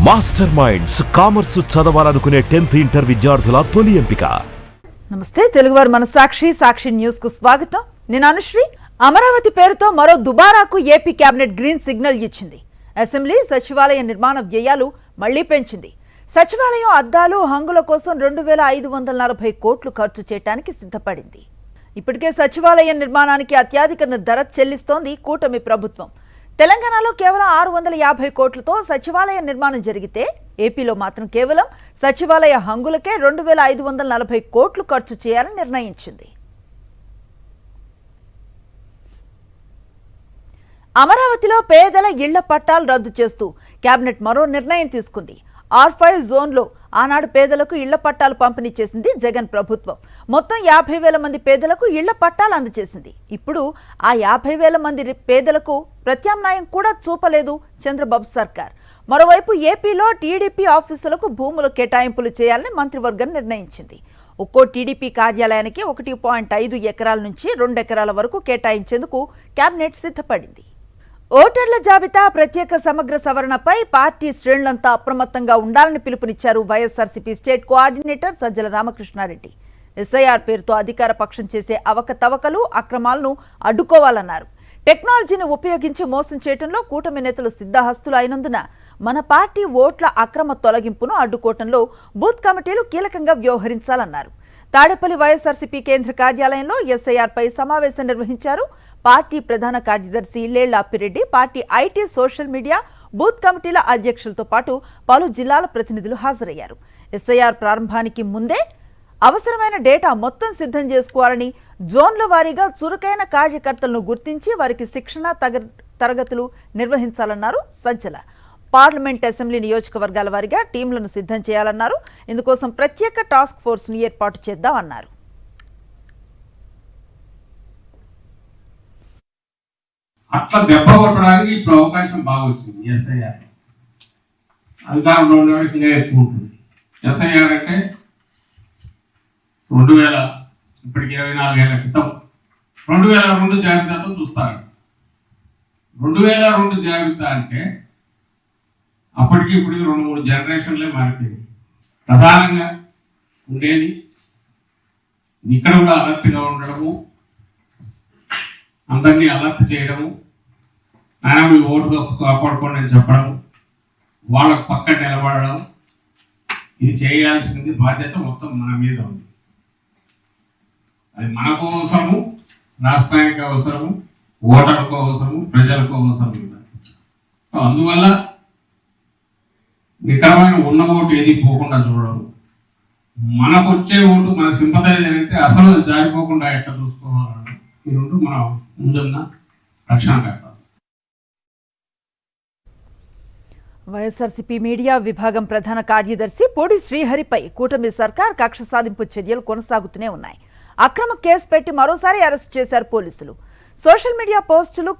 Master minds commerce చదవాలనుకునే 10th inter విద్యార్థుల తొలి ఎంపిక. నమస్తే, తెలుగువారి మన సాక్షి న్యూస్ కు స్వాగతం. నేను అనుశ్రీ. అమరావతి పేరుతో మరో దుబారాకు ఏపీ కేబినెట్ గ్రీన్ సిగ్నల్ ఇచ్చింది. అసెంబ్లీ సచివాలయ నిర్మాణ వ్యయాలు మళ్లీ పెంచింది. సచివాలయం అద్దాలు హంగుల కోసం 2540 కోట్లు ఖర్చు చేయడానికి సిద్ధపడింది. ఇప్పటికే సచివాలయ నిర్మాణానికి అత్యధిక ధర చెల్లిస్తోంది కూటమి ప్రభుత్వం. తెలంగాణలో కేవలం 650 కోట్లతో సచివాలయ నిర్మాణం జరిగితే ఏపీలో మాత్రం కేవలం సచివాలయ హంగులకే 2540 కోట్లు ఖర్చు చేయాలని నిర్ణయించింది. అమరావతిలో పేదల ఇళ్ల పట్టాలు రద్దు చేస్తూ కేబినెట్ మరో నిర్ణయం తీసుకుంది. R5 జోన్లో ఆనాడు పేదలకు ఇళ్ల పట్టాలు పంపిణీ చేసింది జగన్ ప్రభుత్వం. మొత్తం 50,000 మంది పేదలకు ఇళ్ల పట్టాలు అందజేసింది. ఇప్పుడు ఆ 50,000 మంది పేదలకు ప్రత్యామ్నాయం కూడా చూపలేదు చంద్రబాబు సర్కార్. మరోవైపు ఏపీలో టీడీపీ ఆఫీసులకు భూములు కేటాయింపులు చేయాలని మంత్రివర్గం నిర్ణయించింది. ఒక్కో టీడీపీ కార్యాలయానికి 1.5 ఎకరాల నుంచి 2 ఎకరాల వరకు కేటాయించేందుకు కేబినెట్ సిద్ధపడింది. ఓటర్ల జాబితా ప్రత్యేక సమగ్ర సవరణపై పార్టీ శ్రేణులంతా అప్రమత్తంగా ఉండాలని పిలుపునిచ్చారు YSRCP state coordinator Sajjala Ramakrishna Reddy. SIR పేరుతో అధికార పక్షం చేసే అవకతవకలు, అక్రమాలను అడ్డుకోవాలన్నారు. టెక్నాలజీని ఉపయోగించి మోసం చేయడంలో కూటమి నేతలు సిద్ధహస్తులు అయినందున మన పార్టీ ఓట్ల అక్రమ తొలగింపును అడ్డుకోవడంలో బూత్ కమిటీలు కీలకంగా వ్యవహరించాలన్నారు. తాడేపల్లి వైఎస్ఆర్సీపీ కేంద్ర కార్యాలయంలో ఎస్ఐఆర్ పై సమావేశం నిర్వహించారు. పార్టీ ప్రధాన కార్యదర్శి Lella Appireddy, party IT, social media, booth కమిటీల అధ్యక్షులతో పాటు పలు జిల్లాల ప్రతినిధులు హాజరయ్యారు. ఎస్ఐఆర్ ప్రారంభానికి ముందే అవసరమైన డేటా మొత్తం సిద్ధం చేసుకోవాలని, జోన్ల వారీగా చురుకైన కార్యకర్తలను గుర్తించి వారికి శిక్షణ తరగతులు నిర్వహించాలన్నారు సజ్జల. పార్లమెంట్, అసెంబ్లీ నియోజకవర్గాల వారీగా టీంలను సిద్ధం చేయాలన్నారు. ఇందుకోసం ప్రత్యేక టాస్క్ ఫోర్స్ను ఏర్పాటు చేద్దామన్నారు. అట్లా దెబ్బ కొట్టడానికి ఇప్పుడు అవకాశం బాగా వచ్చింది. ఎస్ఐఆర్ అధికారంలో ఉండేవాడికి ఇంకా ఎక్కువ ఉంటుంది. ఎస్ఐఆర్ అంటే 2000 ఇప్పటికి 24 ఏళ్ల క్రితం 2002 జాబితాతో చూస్తారు. 2002 జాబితా అంటే అప్పటికి ఇప్పటికి 2-3 జనరేషన్లే మారిపోయింది. ప్రధానంగా ఉండేది ఇక్కడ కూడా అలర్ట్గా ఉండడము, అందరినీ అలర్ట్ చేయడము, ఆయన మీ ఓటు కాపాడుకోండి అని చెప్పడం, వాళ్ళకు పక్కన నిలబడడం, ఇది చేయాల్సింది బాధ్యత మొత్తం మన మీద ఉంది. అది మనకు అవసరము, రాష్ట్రానికి అవసరము, ఓటర్కు అవసరము, ప్రజలకు అవసరం. అందువల్ల నికరమైన ఉన్న ఓటు ఏది పోకుండా చూడడం, మనకు వచ్చే ఓటు మన సింపథైజ్ జరిగితే అసలు జారిపోకుండా ఎట్లా చూసుకోవాలన్న ఈ రెండు మన ముందున్న రక్షణ కట్టాలి. వైఎస్ఆర్సీపీ మీడియా విభాగం ప్రధాన కార్యదర్శి పొడి శ్రీహరిపై కూటమి సర్కార్ కక్ష సాధింపు చర్యలు కొనసాగుతూనే ఉన్నాయి. అక్రమ కేసు పెట్టి మరోసారి అరెస్టు చేశారు పోలీసులు. సోషల్ మీడియా పోస్టులు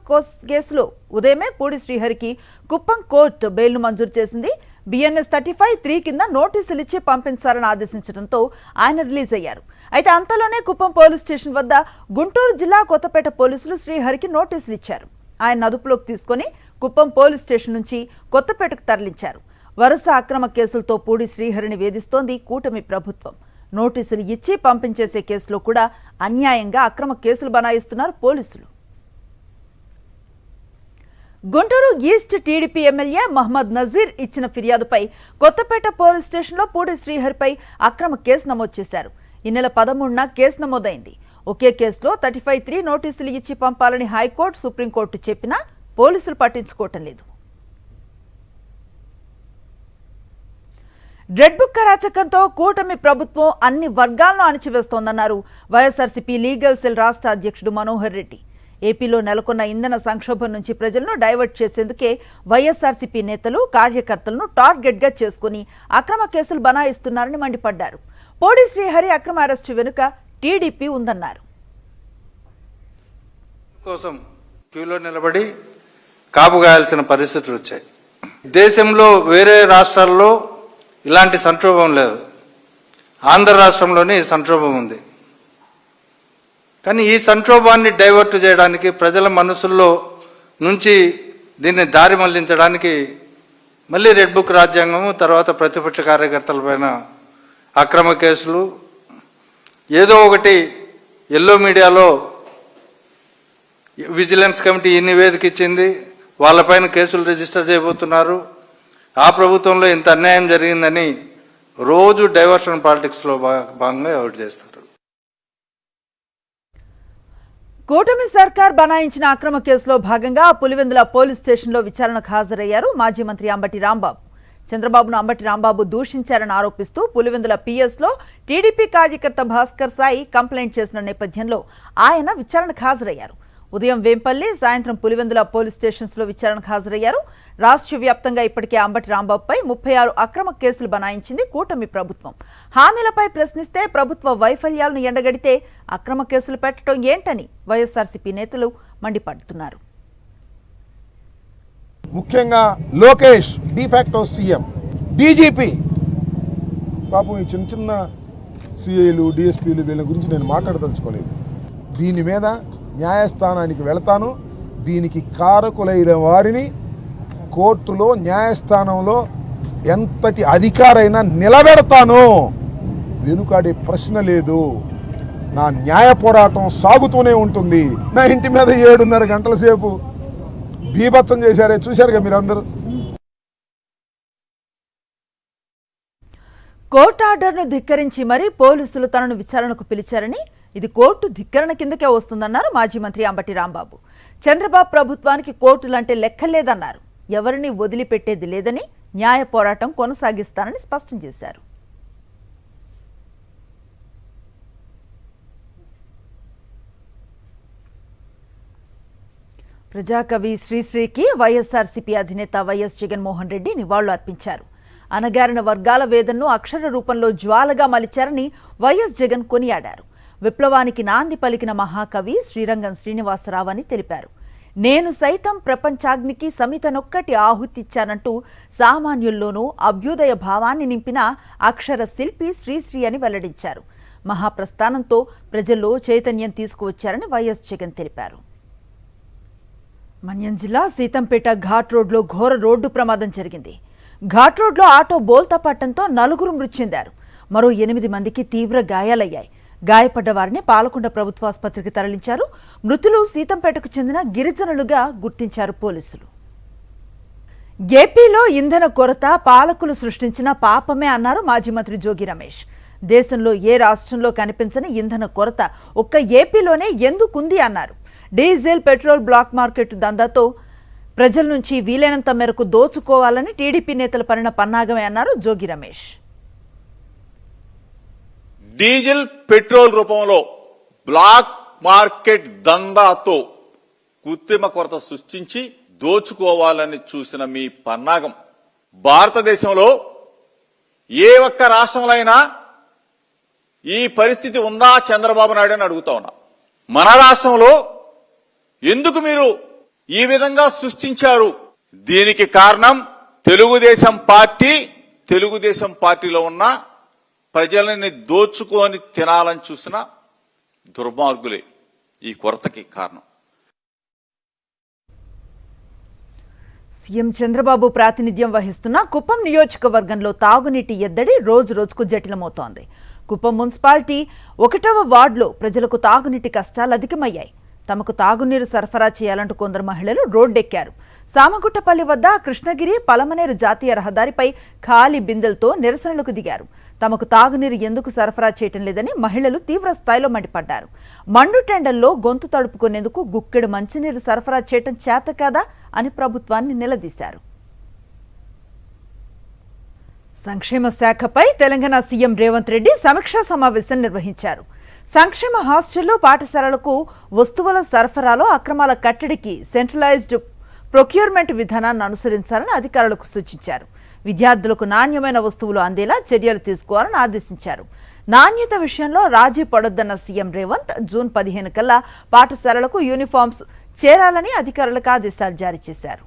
కేసులో ఉదయమే పొడి శ్రీహరికి కుప్పం కోర్టు బెయిల్ను మంజూరు చేసింది. BNS 35(3) కింద నోటీసులు ఇచ్చి పంపించాలని ఆదేశించడంతో ఆయన రిలీజ్ అయ్యారు. అయితే అంతలోనే కుప్పం పోలీస్ స్టేషన్ వద్ద గుంటూరు జిల్లా కొత్తపేట పోలీసులు శ్రీహరికి నోటీసులు ఇచ్చారు. ఆయన అదుపులోకి తీసుకుని కుప్పం పోలీస్ స్టేషన్ నుంచి కొత్తపేటకు తరలించారు. వరుస అక్రమ కేసులతో పూడి శ్రీహరిని వేధిస్తోంది కూటమి ప్రభుత్వం. నోటీసులు ఇచ్చి పంపించేసే కేసులో కూడా అన్యాయంగా అక్రమ కేసులు బనాయిస్తున్నారు పోలీసులు. గుంటూరు ఈస్ట్ టీడీపీ ఎమ్మెల్యే మహమ్మద్ నజీర్ ఇచ్చిన ఫిర్యాదుపై కొత్తపేట పోలీస్ స్టేషన్లో పూడి శ్రీహరిపై అక్రమ కేసు నమోదు చేశారు. ఈ నెల 13న కేసు నమోదైంది. ఒకే కేసులో 35(3) నోటీసులు ఇచ్చి పంపాలని హైకోర్టు, సుప్రీంకోర్టు చెప్పినా పోలీసులు పట్టించుకోవటం లేదు. రెడ్ బుక్ అరాచకంతో కూటమి ప్రభుత్వం అన్ని వర్గాలను అణిచివేస్తోందన్నారు వైఎస్ఆర్సీపీ లీగల్ సెల్ రాష్ట్ర అధ్యక్షుడు మనోహర్ రెడ్డి. ఏపీలో నెలకొన్న ఇంధన సంక్షోభం నుంచి ప్రజలను డైవర్ట్ చేసేందుకే వైఎస్ఆర్సీపీ నేతలు, కార్యకర్తలను టార్గెట్గా చేసుకుని అక్రమ కేసులు బనాయిస్తున్నారని మండిపడ్డారు. పొడి శ్రీహరి అక్రమ అరెస్టు వెనుక టీడీపీ ఉందన్నారు. కోసం క్యూలో నిలబడి కాపుగాయాల్సిన పరిస్థితులు వచ్చాయి. దేశంలో వేరే రాష్ట్రాల్లో ఇలాంటి సంక్షోభం లేదు. ఆంధ్ర రాష్ట్రంలోనే ఈ సంక్షోభం ఉంది. కానీ ఈ సంక్షోభాన్ని డైవర్ట్ చేయడానికి, ప్రజల మనసుల్లో నుంచి దీన్ని దారి మళ్లించడానికి మళ్ళీ రెడ్ బుక్ రాజ్యాంగము, తర్వాత ప్రతిపక్ష కార్యకర్తలపైన అక్రమ కేసులు, ఏదో ఒకటి ఎల్లో మీడియాలో విజిలెన్స్ కమిటీ ఈ నివేదిక ఇచ్చింది, వాళ్ళపైన కేసులు రిజిస్టర్ చేయబోతున్నారు, ఆ ప్రభుత్వంలో ఇంత అన్యాయం జరిగిందని రోజు డైవర్షన్ పాలిటిక్స్లో భాగంగా ఎవరు చేస్తారు. కూటమి సర్కార్ బనాయించిన అక్రమ కేసులో భాగంగా పులివెందుల పోలీస్ స్టేషన్లో విచారణకు హాజరయ్యారు మాజీ మంత్రి అంబటి రాంబాబు. చంద్రబాబును అంబటి రాంబాబు దూషించారని ఆరోపిస్తూ పులివెందుల పిఎస్లో టీడీపీ కార్యకర్త భాస్కర్ సాయి కంప్లైంట్ చేసిన నేపథ్యంలో ఆయన విచారణకు హాజరయ్యారు. ఉదయం వేంపల్లి, సాయంత్రం పులివెందుల పోలీస్ స్టేషన్స్లో విచారణకు హాజరయ్యారు. రాష్ట్ర వ్యాప్తంగా ఇప్పటికే అంబటి రాంబాబుపై 36 అక్రమ కేసులు బనాయించింది కూటమి ప్రభుత్వం. హామీలపై ప్రశ్నిస్తే ప్రభుత్వ వైఫల్యాలను ఎండగడితే అక్రమ కేసులు పెట్టడం ఏంటని వైఎస్ఆర్సీపీ నేతలు మండిపడుతున్నారు. ముఖ్యంగా లోకేష్ డిఫాక్టో సీఎం, డీజీపీ, పాపం ఈ చిన్న చిన్న సిఐలు, డిఎస్పీలు వీళ్ళ గురించి నేను మాట్లాడదలుచుకోలేదు. దీని మీద న్యాయస్థానానికి వెళతాను. దీనికి కారకులైన వారిని కోర్టులో, న్యాయస్థానంలో ఎంతటి అధికారైనా నిలబెడతాను. వెనుకాడే ప్రశ్న లేదు. నా న్యాయ పోరాటం సాగుతూనే ఉంటుంది. నా ఇంటి మీద 7:30 గంటల సేపు బీభత్సం చేశారే, చూశారుగా మీరందరూ. కోర్టు ఆర్డర్ను ధిక్కరించి మరీ పోలీసులు తనను విచారణకు పిలిచారని, ఇది కోర్టు ధిక్కరణ కిందకే వస్తుందన్నారు మాజీ మంత్రి అంబటి రాంబాబు. చంద్రబాబు ప్రభుత్వానికి కోర్టులంటే లెక్కలేదన్నారు. ఎవరిని వదిలిపెట్టేది లేదని, న్యాయ పోరాటం కొనసాగిస్తానని స్పష్టం చేశారు. ప్రజాకవి శ్రీశ్రీకి వైఎస్ఆర్సీపీ అధినేత వైఎస్ జగన్మోహన్ రెడ్డి నివాళులు అర్పించారు. అణగారిన వర్గాల వేదనను అక్షర రూపంలో జ్వాలగా మలిచారని వైఎస్ జగన్ కొనియాడారు. విప్లవానికి నాంది పలికిన మహాకవి శ్రీరంగం శ్రీనివాసరావు అని తెలిపారు. నేను సైతం ప్రపంచాగ్నికి సమితనొక్కటి ఆహుతిచ్చానంటూ సామాన్యుల్లోనూ అభ్యుదయ భావాన్ని నింపిన అక్షర శిల్పి శ్రీశ్రీ అని వెల్లడించారు. మహాప్రస్థానంతో ప్రజల్లో చైతన్యం తీసుకువచ్చారని వైఎస్ జగన్ తెలిపారు. మన్యం జిల్లా సీతంపేట ఘాట్ రోడ్లో ఘోర రోడ్డు ప్రమాదం జరిగింది. ఘాట్ రోడ్లో ఆటో బోల్తా పట్టడంతో 4 మృతి చెందారు. మరో 8 మందికి తీవ్ర గాయాలయ్యాయి. గాయపడ్డ వారిని పాలకొండ ప్రభుత్వాసుపత్రికి తరలించారు. మృతులు సీతంపేటకు చెందిన గిరిజనులుగా గుర్తించారు పోలీసులు. ఏపీలో ఇంధన కొరత పాలకులు సృష్టించిన పాపమే అన్నారు మాజీ మంత్రి జోగి రమేష్. దేశంలో ఏ రాష్ట్రంలో కనిపించని ఇంధన కొరత ఒక్క ఏపీలోనే ఎందుకుంది అన్నారు. డీజిల్, పెట్రోల్ బ్లాక్ మార్కెట్ దందాతో ప్రజల నుంచి వీలైనంత మేరకు దోచుకోవాలని టీడీపీ నేతలు పనిన పన్నాగమే అన్నారు జోగి రమేష్. డీజిల్, పెట్రోల్ రూపంలో బ్లాక్ మార్కెట్ దందాతో కృత్రిమ కొరత సృష్టించి దోచుకోవాలని చూసిన మీ పన్నాగం భారతదేశంలో ఏ ఒక్క రాష్ట్రంలో అయినా ఈ పరిస్థితి ఉందా చంద్రబాబు నాయుడు అని అడుగుతా ఉన్నా. మన రాష్ట్రంలో ఎందుకు మీరు ఈ విధంగా సృష్టించారు? దీనికి కారణం తెలుగుదేశం పార్టీలో ఉన్న ప్రజలని దోచుకొని తినాలని చూసిన దుర్మార్గులే ఈ కొరతకి కారణం. సీఎం చంద్రబాబు ప్రాతినిధ్యం వహిస్తున్న కుప్పం నియోజకవర్గంలో తాగునీటి ఎద్దడి రోజు రోజుకు జటిలమవుతోంది. కుప్పం మున్సిపాలిటీ 1వ వార్డులో ప్రజలకు తాగునీటి కష్టాలు అధికమయ్యాయి. తమకు తాగునీరు సరఫరా చేయాలంటూ కొందరు మహిళలు రోడ్డెక్కారు. సామగుట్టపల్లి వద్ద కృష్ణగిరి పలమనేరు జాతీయ రహదారిపై ఖాళీ బిందెలతో నిరసనలకు దిగారు. తమకు తాగునీరు ఎందుకు సరఫరా చేయటం లేదని మహిళలు తీవ్ర స్థాయిలో మండిపడ్డారు. మండుటెండల్లో గొంతు తడుపుకునేందుకు గుక్కెడు మంచినీరు సరఫరా చేయటం చేత కాదా అని ప్రభుత్వాన్ని నిలదీశారు. సంక్షేమ శాఖపై తెలంగాణ సీఎం రేవంత్ రెడ్డి సమీక్షా సమావేశం నిర్వహించారు. సంక్షేమ హాస్టల్లో పాఠశాలలకు వస్తువుల సరఫరాలో అక్రమాల కట్టడికి సెంట్రలైజ్డ్ ప్రొక్యూర్మెంట్ విధానాన్ని అనుసరించాలని అధికారులకు సూచించారు. విద్యార్థులకు నాణ్యమైన వస్తువులు అందేలా చర్యలు తీసుకోవాలని ఆదేశించారు. నాణ్యత విషయంలో రాజీ పడొద్దన్న సీఎం రేవంత్ జూన్ 15 కల్లా పాఠశాలలకు యూనిఫామ్స్ చేరాలని అధికారులకు ఆదేశాలు జారీ చేశారు.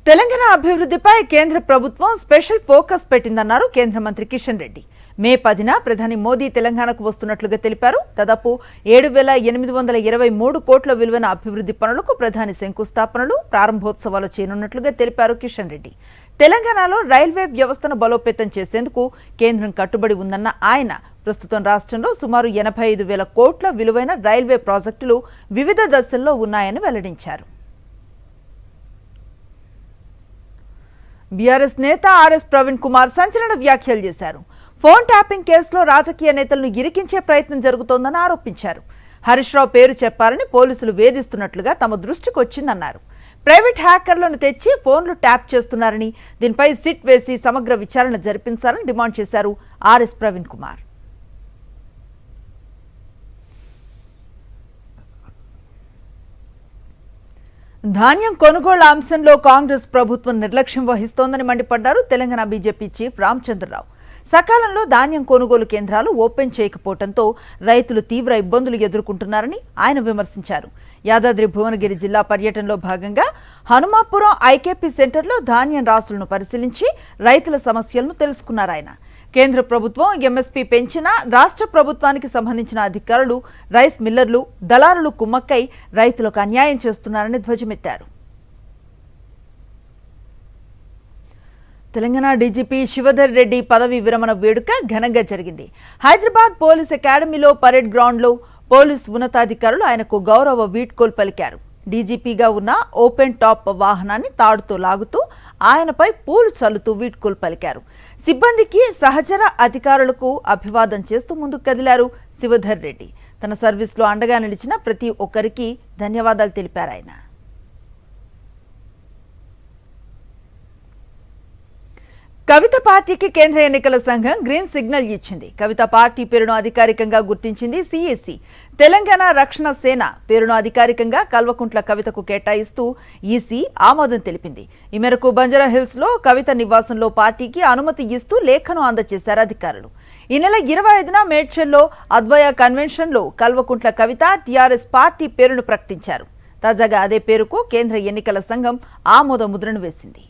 తెలంగాణ అభివృద్ధిపై కేంద్ర ప్రభుత్వం స్పెషల్ ఫోకస్ పెట్టిందన్నారు కేంద్ర మంత్రి కిషన్ రెడ్డి. మే 10న ప్రధాని మోదీ తెలంగాణకు వస్తున్నట్లుగా తెలిపారు. దాదాపు 7,823 కోట్ల విలువైన అభివృద్ధి పనులకు ప్రధాని శంకుస్థాపనలు, ప్రారంభోత్సవాలు చేయనున్నట్లుగా తెలిపారు కిషన్ రెడ్డి. తెలంగాణలో రైల్వే వ్యవస్థను బలోపేతం చేసేందుకు కేంద్రం కట్టుబడి ఉందన్న ఆయన ప్రస్తుతం రాష్ట్రంలో సుమారు 85,000 కోట్ల విలువైన రైల్వే ప్రాజెక్టులు వివిధ దశల్లో ఉన్నాయని వెల్లడించారు. బీఆర్ఎస్ నేత ఆర్ఎస్ ప్రవీణ్ కుమార్ సంచలన వ్యాఖ్యలు చేశారు. ఫోన్ ట్యాపింగ్ కేసులో రాజకీయ నేతలను ఇరికించే ప్రయత్నం జరుగుతోందని ఆరోపించారు. హరీష్ రావు పేరు చెప్పారని పోలీసులు వేధిస్తున్నట్లుగా తమ దృష్టికి వచ్చిందన్నారు. ప్రైవేట్ హ్యాకర్లను తెచ్చి ఫోన్లు ట్యాప్ చేస్తున్నారని, దీనిపై సిట్ వేసి సమగ్ర విచారణ జరిపించాలని డిమాండ్ చేశారు ఆర్ఎస్ ప్రవీణ్ కుమార్. ధాన్యం కొనుగోళ్ల అంశంలో కాంగ్రెస్ ప్రభుత్వం నిర్లక్ష్యం వహిస్తోందని మండిపడ్డారు తెలంగాణ బీజేపీ చీఫ్ రామచంద్రరావు. సకాలంలో ధాన్యం కొనుగోలు కేంద్రాలు ఓపెన్ చేయకపోవడంతో రైతులు తీవ్ర ఇబ్బందులు ఎదుర్కొంటున్నారని ఆయన విమర్శించారు. యాదాద్రి భువనగిరి జిల్లా పర్యటనలో భాగంగా హనుమాపురం ఐకేపీ సెంటర్లో ధాన్యం రాసులను పరిశీలించి రైతుల సమస్యలను తెలుసుకున్నారు ఆయన. కేంద్ర ప్రభుత్వం ఎంఎస్పీ పెంచినా రాష్ట్ర ప్రభుత్వానికి సంబంధించిన అధికారులు, రైస్ మిల్లర్లు, దళారులు కుమ్మక్కై రైతులకు అన్యాయం చేస్తున్నారని ధ్వజమెత్తారు. తెలంగాణ డీజీపీ శివధర్ రెడ్డి పదవి విరమణ వేడుక ఘనంగా జరిగింది. హైదరాబాద్ పోలీస్ అకాడమీలో పరేడ్ గ్రౌండ్లో పోలీసు ఉన్నతాధికారులు ఆయనకు గౌరవ వీడ్కోలు పలికారు. డీజీపీగా ఉన్న ఓపెన్ టాప్ వాహనాన్ని తాడుతో లాగుతూ ఆయనపై పూలు చల్లుతూ వీడ్కోలు పలికారు. సిబ్బందికి, సహచర అధికారులకు అభివాదం చేస్తూ ముందుకు కదిలారు శివధర్ రెడ్డి. తన సర్వీస్లో అండగా నిలిచిన ప్రతి ఒక్కరికి ధన్యవాదాలు తెలిపారు ఆయన. కవిత పార్టీకి కేంద్ర ఎన్నికల సంఘం గ్రీన్ సిగ్నల్ ఇచ్చింది. కవిత పార్టీ పేరును అధికారికంగా గుర్తించింది సిఎసి. తెలంగాణ రక్షణ సేన పేరును అధికారికంగా కల్వకుంట్ల కవితకు కేటాయిస్తూ ఈసీ ఆమోదం తెలిపింది. ఈ మేరకు బంజారాహిల్స్ లో కవిత నివాసంలో పార్టీకి అనుమతి ఇస్తూ లేఖను అందజేశారు అధికారులు. ఈ నెల 25న మేడ్చల్లో అద్వయ కన్వెన్షన్ లో కల్వకుంట్ల కవిత టీఆర్ఎస్ పార్టీ పేరును ప్రకటించారు. తాజాగా అదే పేరుకు కేంద్ర ఎన్నికల సంఘం ఆమోద ముద్రను వేసింది.